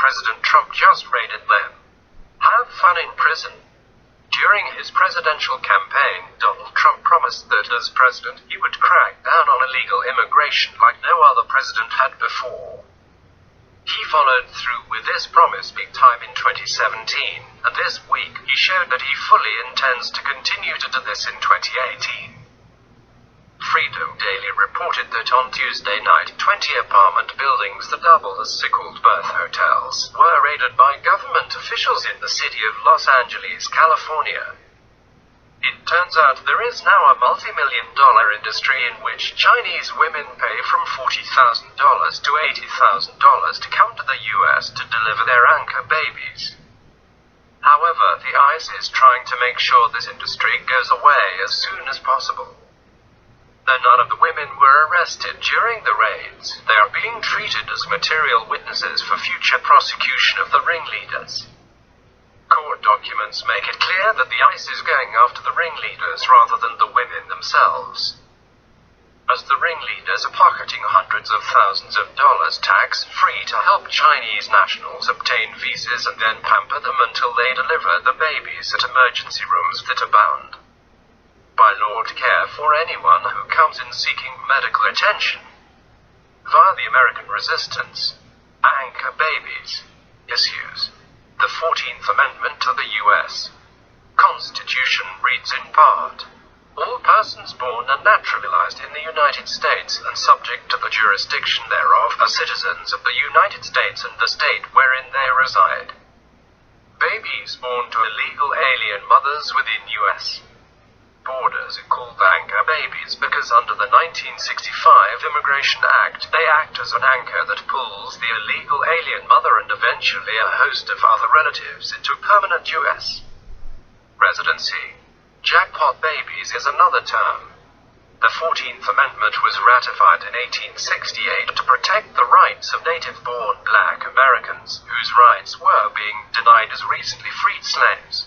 President Trump just raided them. Have fun in prison. During his presidential campaign, Donald Trump promised that as president, he would crack down on illegal immigration like no other president had before. He followed through with this promise big time in 2017, and this week he showed that he fully intends to continue to do this in 2018. Freedom Daily reported that on Tuesday night, 20 apartment buildings that double as so-called birth hotels were raided by government officials in the city of Los Angeles, California. It turns out there is now a multi-million-dollar industry in which Chinese women pay from $40,000 to $80,000 to come to the US to deliver their anchor babies. However, the ICE is trying to make sure this industry goes away as soon as possible. Though none of the women were arrested during the raids, they are being treated as material witnesses for future prosecution of the ringleaders. Court documents make it clear that the ICE is going after the ringleaders rather than the women themselves, as the ringleaders are pocketing hundreds of thousands of dollars tax-free to help Chinese nationals obtain visas and then pamper them until they deliver the babies at emergency rooms that abound by law to care for anyone who comes in seeking medical attention. Via the American resistance, anchor babies issues the 14th Amendment to the U.S. Constitution reads in part, all persons born and naturalized in the United States and subject to the jurisdiction thereof are citizens of the United States and the state wherein they reside. Babies born to illegal alien mothers within U.S. borders are called anchor babies because under the 1965 Immigration Act, they act as an anchor that pulls the illegal alien mother and eventually a host of other relatives into permanent U.S. residency. Jackpot babies is another term. The 14th Amendment was ratified in 1868 to protect the rights of native-born black Americans whose rights were being denied as recently freed slaves.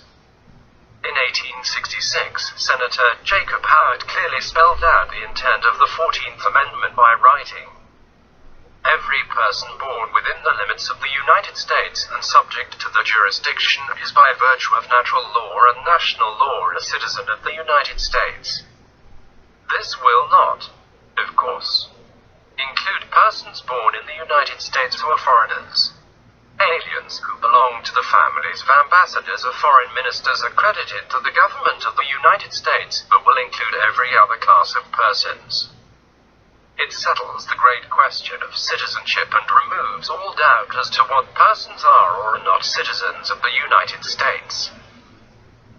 In 1866, Senator Jacob Howard clearly spelled out the intent of the 14th Amendment by writing, every person born within the limits of the United States and subject to the jurisdiction is by virtue of natural law and national law a citizen of the United States. This will not, of course, include persons born in the United States who are foreigners, aliens who belong to the families of ambassadors or foreign ministers accredited to the government of the United States, but will include every other class of persons. It settles the great question of citizenship and removes all doubt as to what persons are or are not citizens of the United States.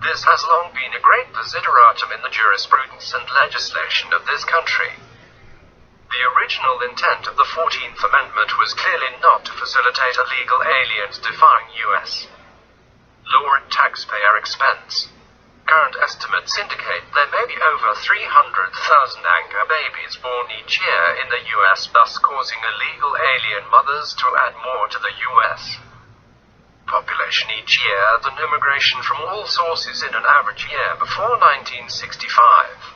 This has long been a great desideratum in the jurisprudence and legislation of this country. The original intent of the 14th Amendment was clearly not to facilitate illegal aliens defying U.S. law at taxpayer expense. Current estimates indicate there may be over 300,000 anchor babies born each year in the U.S., thus causing illegal alien mothers to add more to the U.S. population each year than immigration from all sources in an average year before 1965.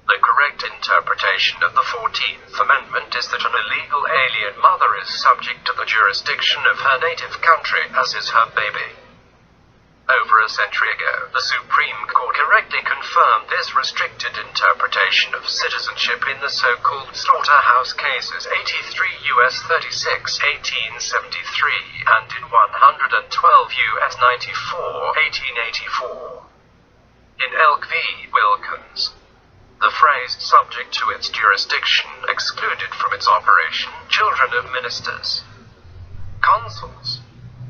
The correct interpretation of the 14th Amendment is that an illegal alien mother is subject to the jurisdiction of her native country, as is her baby. Over a century ago, the Supreme Court correctly confirmed this restricted interpretation of citizenship in the so-called slaughterhouse cases 83 U.S. 36, 1873, and in 112 U.S. 94, 1884. In Elk v. Wilkins, the phrase subject to its jurisdiction excluded from its operation children of ministers, consuls,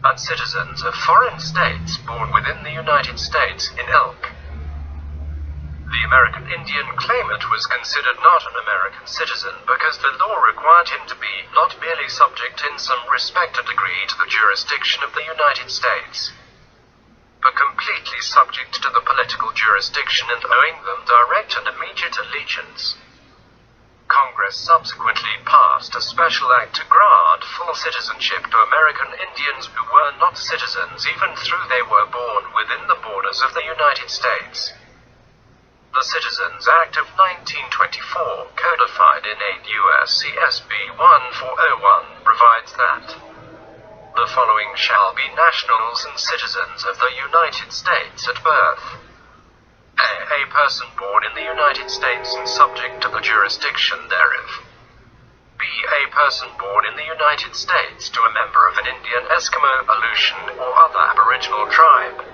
and citizens of foreign states born within the United States in Elk. The American Indian claimant was considered not an American citizen because the law required him to be not merely subject in some respected degree to the jurisdiction of the United States, but completely subject to the political jurisdiction and owing them direct and immediate allegiance. Congress subsequently passed a special act to grant full citizenship to American Indians who were not citizens even though they were born within the borders of the United States. The Citizens Act of 1924, codified in 8 U.S.C. SB 1401, provides that the following shall be nationals and citizens of the United States at birth. A person born in the United States and subject to the jurisdiction thereof. B. A person born in the United States to a member of an Indian, Eskimo, Aleutian, or other Aboriginal tribe.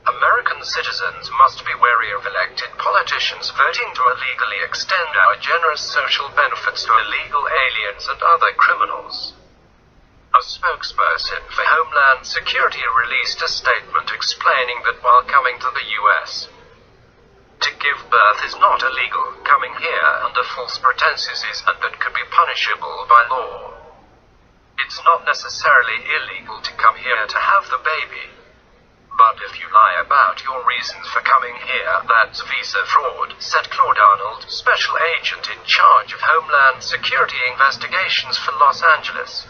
American citizens must be wary of elected politicians voting to illegally extend our generous social benefits to illegal aliens and other criminals. A spokesperson for Homeland Security released a statement explaining that while coming to the U.S., to give birth is not illegal. Coming here under false pretenses is, and that could be punishable by law. It's not necessarily illegal to come here to have the baby. But if you lie about your reasons for coming here, that's visa fraud, said Claude Arnold, special agent in charge of Homeland Security investigations for Los Angeles.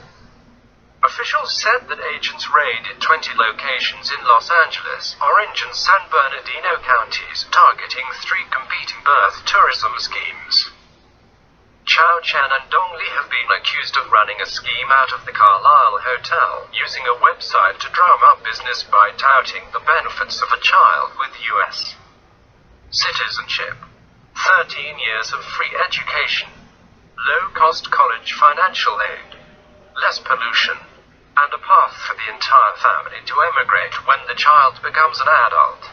Officials said that agents raided 20 locations in Los Angeles, Orange and San Bernardino counties, targeting 3 competing birth tourism schemes. Chow Chan and Dong Li have been accused of running a scheme out of the Carlisle Hotel, using a website to drum up business by touting the benefits of a child with U.S. citizenship, 13 years of free education, low-cost college financial aid, less pollution, and a path for the entire family to emigrate when the child becomes an adult.